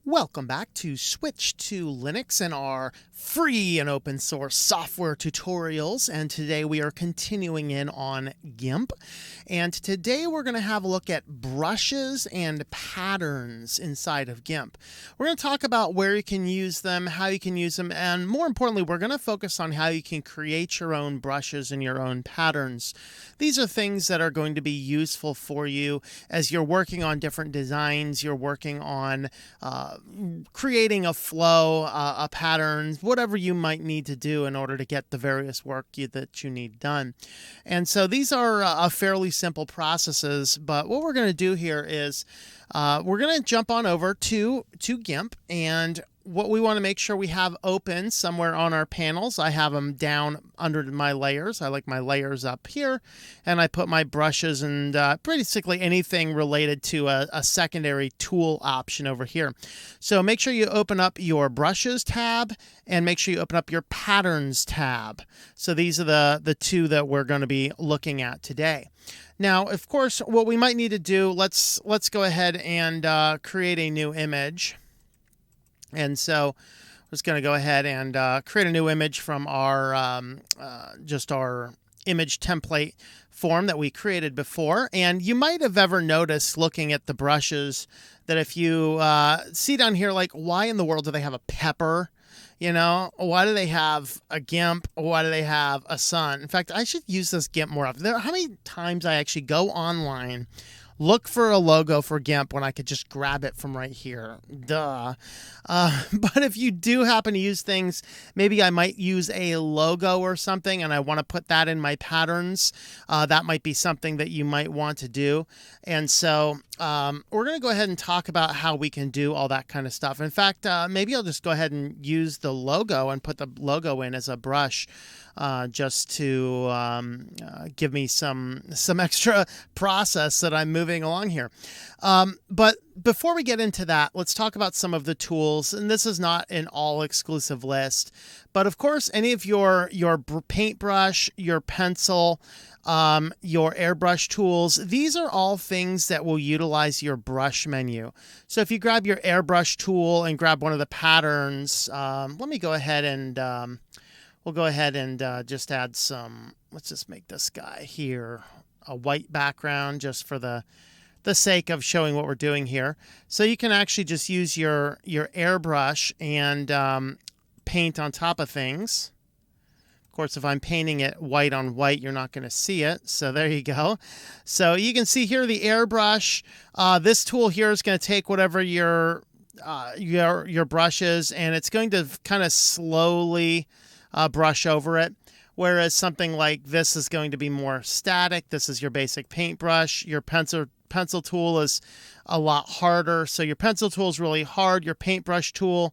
Welcome back to Switch to Linux and our free and open source software tutorials. And today we are continuing in on GIMP. And today we're going to have a look at brushes and patterns inside of GIMP. We're going to talk about where you can use them, how you can use them, and more importantly, we're going to focus on how you can create your own brushes and your own patterns. These are things that are going to be useful for you as you're working on different designs, you're working on creating a flow, a pattern, whatever you might need to do in order to get the various work that you need done. And so these are fairly simple processes, but what we're going to do here is we're going to jump on over to GIMP, and what we want to make sure we have open somewhere on our panels. I have them down under my layers. I like my layers up here, and I put my brushes and basically anything related to a secondary tool option over here. So make sure you open up your brushes tab and make sure you open up your patterns tab. So these are the two that we're going to be looking at today. Now, of course, what we might need to do, let's go ahead and create a new image. And so I'm just going to go ahead and create a new image from our just our image template form that we created before. And you might have ever noticed looking at the brushes that if you see down here, like, why in the world do they have a pepper? You know, why do they have a GIMP? Why do they have a sun? In fact, I should use this GIMP more often. How many times I actually go online, look for a logo for GIMP when I could just grab it from right here. Duh. But if you do happen to use things, maybe I might use a logo or something and I want to put that in my patterns. That might be something that you might want to do. And so we're going to go ahead and talk about how we can do all that kind of stuff. In fact, maybe I'll just go ahead and use the logo and put the logo in as a brush. Just to give me some extra process that I'm moving along here. But before we get into that, let's talk about some of the tools. And this is not an all-exclusive list, but of course, any of your paintbrush, your pencil, your airbrush tools, these are all things that will utilize your brush menu. So if you grab your airbrush tool and grab one of the patterns, let me go ahead and we'll go ahead and just add some, let's just make this guy here a white background just for the sake of showing what we're doing here. So you can actually just use your airbrush and paint on top of things. Of course, if I'm painting it white on white, you're not going to see it. So there you go. So you can see here the airbrush. This tool here is going to take whatever your brush is, and it's going to kind of slowly brush over it, whereas something like this is going to be more static. This is your basic paintbrush. Your pencil tool is a lot harder. So your pencil tool is really hard. Your paintbrush tool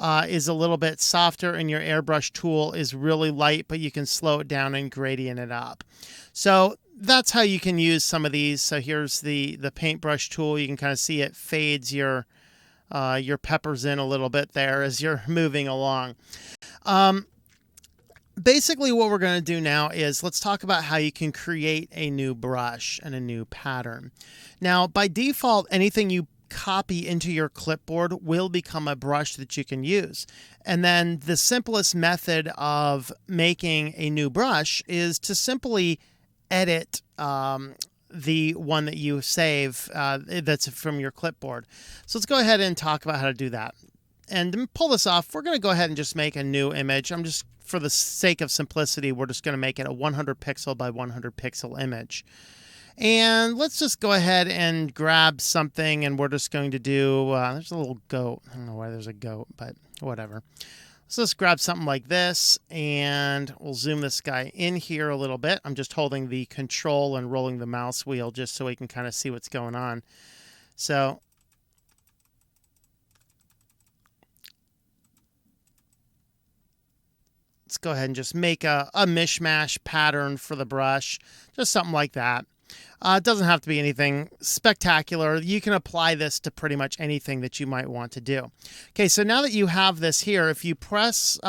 is a little bit softer, and your airbrush tool is really light, but you can slow it down and gradient it up. So that's how you can use some of these. So here's the paintbrush tool. You can kind of see it fades your peppers in a little bit there as you're moving along. Basically, what we're going to do now is let's talk about how you can create a new brush and a new pattern. Now, by default, anything you copy into your clipboard will become a brush that you can use. And then the simplest method of making a new brush is to simply edit the one that you save that's from your clipboard. So let's go ahead and talk about how to do that. And to pull this off, we're going to go ahead and just make a new image. For the sake of simplicity, we're just going to make it a 100 pixel by 100 pixel image. And let's just go ahead and grab something, and we're just going to do, there's a little goat. I don't know why there's a goat, but whatever. So let's grab something like this, and we'll zoom this guy in here a little bit. I'm just holding the control and rolling the mouse wheel just so we can kind of see what's going on. So let's go ahead and just make a mishmash pattern for the brush, just something like that. It doesn't have to be anything spectacular. You can apply this to pretty much anything that you might want to do. Okay, so now that you have this here, if you press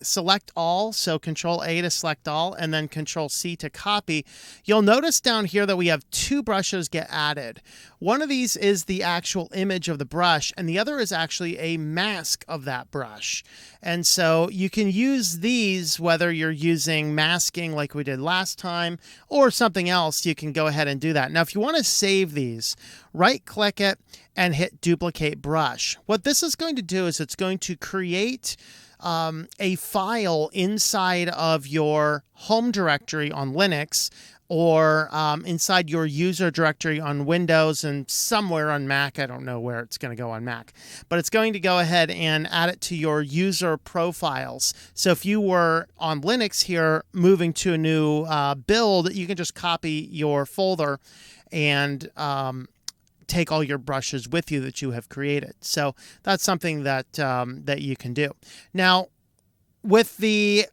select all, so Control A to select all, and then Control C to copy, you'll notice down here that we have two brushes get added. One of these is the actual image of the brush, and the other is actually a mask of that brush. And so you can use these whether you're using masking like we did last time or something else. You can go ahead and do that. Now, if you want to save these, right-click it and hit Duplicate Brush. What this is going to do is it's going to create a file inside of your home directory on Linux or inside your user directory on Windows and somewhere on Mac. I don't know where it's going to go on Mac. But it's going to go ahead and add it to your user profiles. So if you were on Linux here moving to a new build, you can just copy your folder and take all your brushes with you that you have created. So that's something that that you can do. Now, with it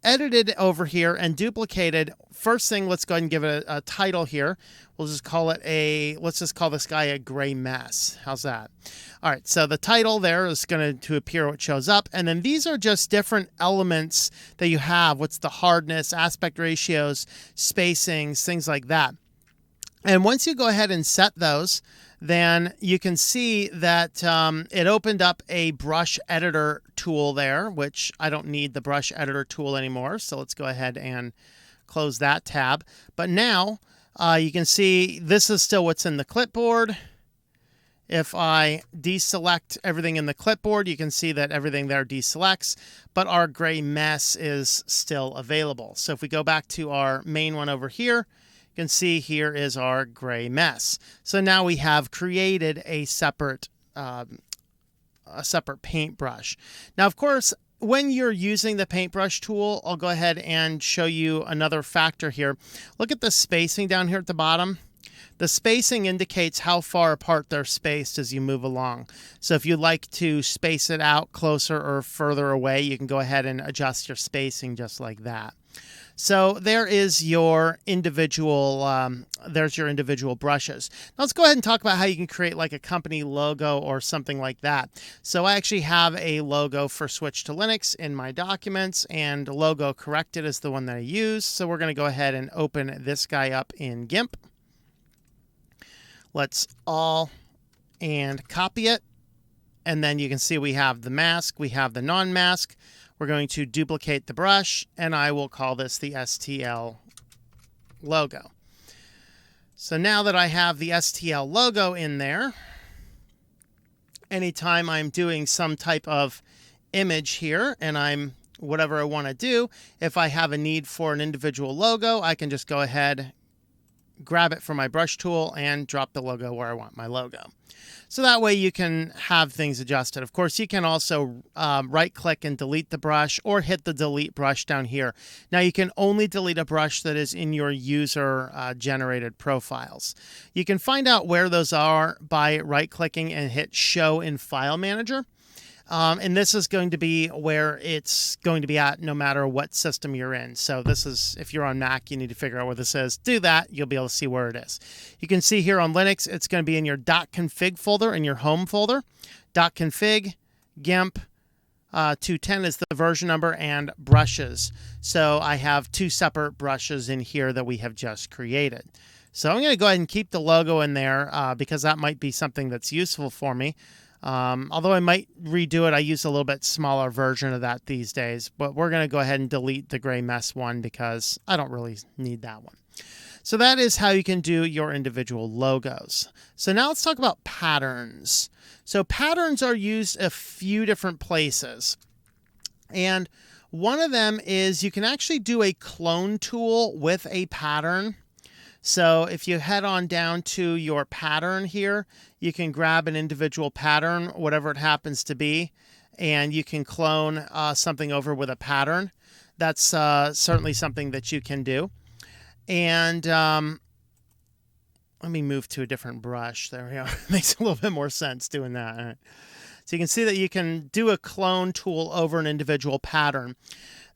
edited over here and duplicated, first thing, let's go ahead and give it a title here. We'll just call it let's just call this guy a gray mess. How's that? All right, so the title there is going to appear what shows up. And then these are just different elements that you have. What's the hardness, aspect ratios, spacings, things like that. And once you go ahead and set those, then you can see that it opened up a brush editor tool there, which I don't need the brush editor tool anymore. So let's go ahead and close that tab. But now you can see this is still what's in the clipboard. If I deselect everything in the clipboard, you can see that everything there deselects, but our gray mess is still available. So if we go back to our main one over here, you can see here is our gray mess. So now we have created a separate paintbrush. Now, of course, when you're using the paintbrush tool, I'll go ahead and show you another factor here. Look at the spacing down here at the bottom. The spacing indicates how far apart they're spaced as you move along. So if you'd like to space it out closer or further away, you can go ahead and adjust your spacing just like that. So there is your individual, there's your individual brushes. Now let's go ahead and talk about how you can create like a company logo or something like that. So I actually have a logo for Switch to Linux in my documents, and logo corrected is the one that I use. So we're going to go ahead and open this guy up in GIMP. Let's all and copy it. And then you can see we have the mask, we have the non-mask. We're going to duplicate the brush, and I will call this the STL logo. So now that I have the STL logo in there, anytime I'm doing some type of image here and I'm whatever I want to do, if I have a need for an individual logo, I can just go ahead, grab it from my brush tool, and drop the logo where I want my logo. So that way you can have things adjusted. Of course, you can also right-click and delete the brush or hit the delete brush down here. Now, you can only delete a brush that is in your user-generated profiles. You can find out where those are by right-clicking and hit Show in File Manager. And this is going to be where it's going to be at no matter what system you're in. So this is, if you're on Mac, you need to figure out where this is. Do that. You'll be able to see where it is. You can see here on Linux, it's going to be in your .config folder in your home folder. .config, GIMP, 210 is the version number, and brushes. So I have two separate brushes in here that we have just created. So I'm going to go ahead and keep the logo in there because that might be something that's useful for me. Although I might redo it, I use a little bit smaller version of that these days. But we're going to go ahead and delete the gray mess one because I don't really need that one. So that is how you can do your individual logos. So now let's talk about patterns. So patterns are used a few different places. And one of them is you can actually do a clone tool with a pattern. So if you head on down to your pattern here, you can grab an individual pattern, whatever it happens to be, and you can clone something over with a pattern. That's certainly something that you can do. And let me move to a different brush. There we go. Makes a little bit more sense doing that. All right. So you can see that you can do a clone tool over an individual pattern.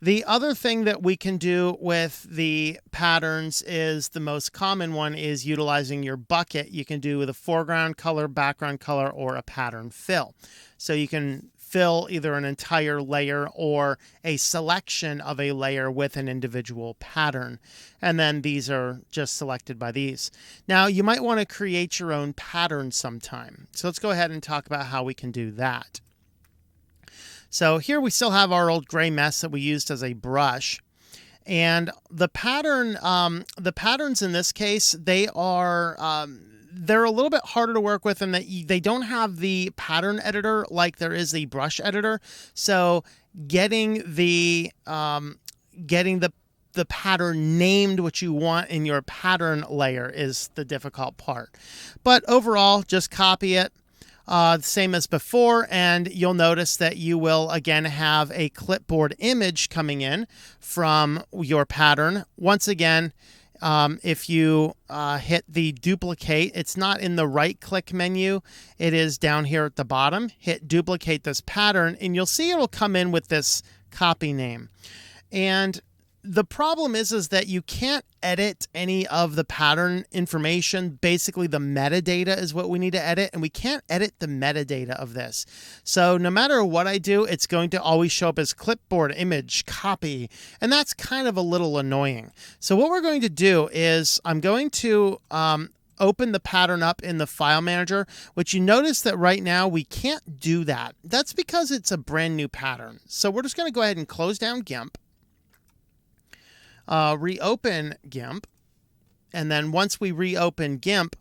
The other thing that we can do with the patterns is the most common one is utilizing your bucket. You can do with a foreground color, background color, or a pattern fill. So you can fill either an entire layer or a selection of a layer with an individual pattern. And then these are just selected by these. Now you might want to create your own pattern sometime. So let's go ahead and talk about how we can do that. So here we still have our old gray mess that we used as a brush. And the pattern, the patterns in this case, they're a little bit harder to work with in that they don't have the pattern editor like there is the brush editor. So getting the pattern named what you want in your pattern layer is the difficult part. But overall, just copy it. Same as before, and you'll notice that you will again have a clipboard image coming in from your pattern. Once again, if you hit the duplicate, it's not in the right-click menu. It is down here at the bottom. Hit duplicate this pattern, and you'll see it will come in with this copy name. And the problem is that you can't edit any of the pattern information. Basically, the metadata is what we need to edit, and we can't edit the metadata of this. So no matter what I do, it's going to always show up as clipboard image copy, and that's kind of a little annoying. So what we're going to do is I'm going to open the pattern up in the file manager, which you notice that right now we can't do that. That's because it's a brand new pattern. So we're just going to go ahead and close down GIMP. Reopen GIMP, and then once we reopen GIMP,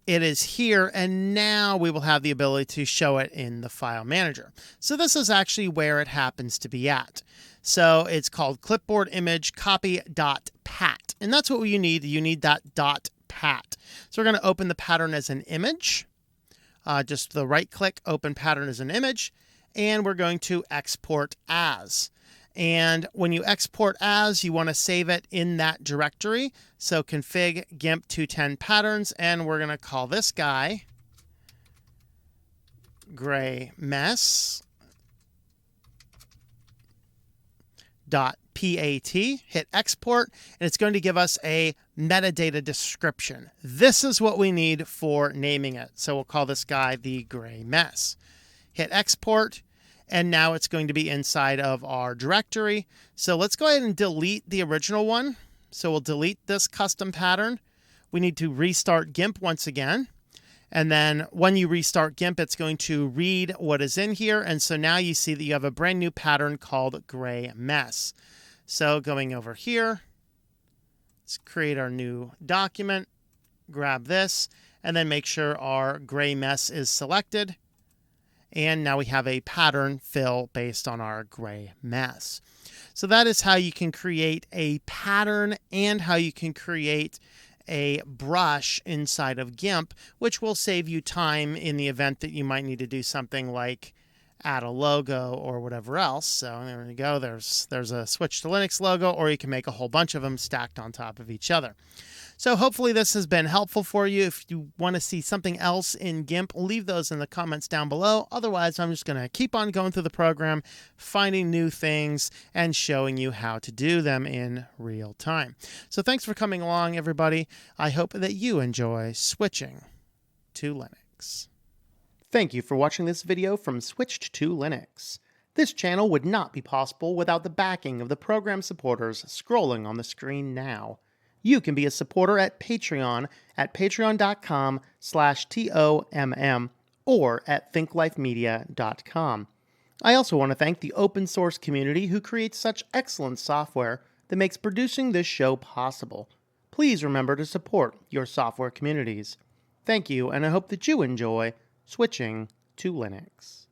it is here, and now we will have the ability to show it in the file manager. So this is actually where it happens to be at. So it's called clipboard image copy.pat, and that's what you need. You need that .pat. So we're going to open the pattern as an image. Just the right click, open pattern as an image, and we're going to export as. And when you export as, you want to save it in that directory. So config GIMP 210 patterns, and we're going to call this guy gray mess .pat. Hit export, and it's going to give us a metadata description. This is what we need for naming it. So we'll call this guy the gray mess. Hit export. And now it's going to be inside of our directory. So let's go ahead and delete the original one. So we'll delete this custom pattern. We need to restart GIMP once again. And then when you restart GIMP, it's going to read what is in here. And so now you see that you have a brand new pattern called gray mess. So going over here, let's create our new document, grab this, and then make sure our gray mess is selected. And now we have a pattern fill based on our gray mess. So that is how you can create a pattern and how you can create a brush inside of GIMP, which will save you time in the event that you might need to do something like add a logo or whatever else. So there we go. There's a Switch to Linux logo, or you can make a whole bunch of them stacked on top of each other. So hopefully this has been helpful for you. If you want to see something else in GIMP, leave those in the comments down below. Otherwise, I'm just going to keep on going through the program, finding new things, and showing you how to do them in real time. So thanks for coming along, everybody. I hope that you enjoy switching to Linux. Thank you for watching this video from Switched to Linux. This channel would not be possible without the backing of the program supporters scrolling on the screen now. You can be a supporter at Patreon at patreon.com/TOMM or at thinklifemedia.com. I also want to thank the open source community who creates such excellent software that makes producing this show possible. Please remember to support your software communities. Thank you, and I hope that you enjoy switching to Linux.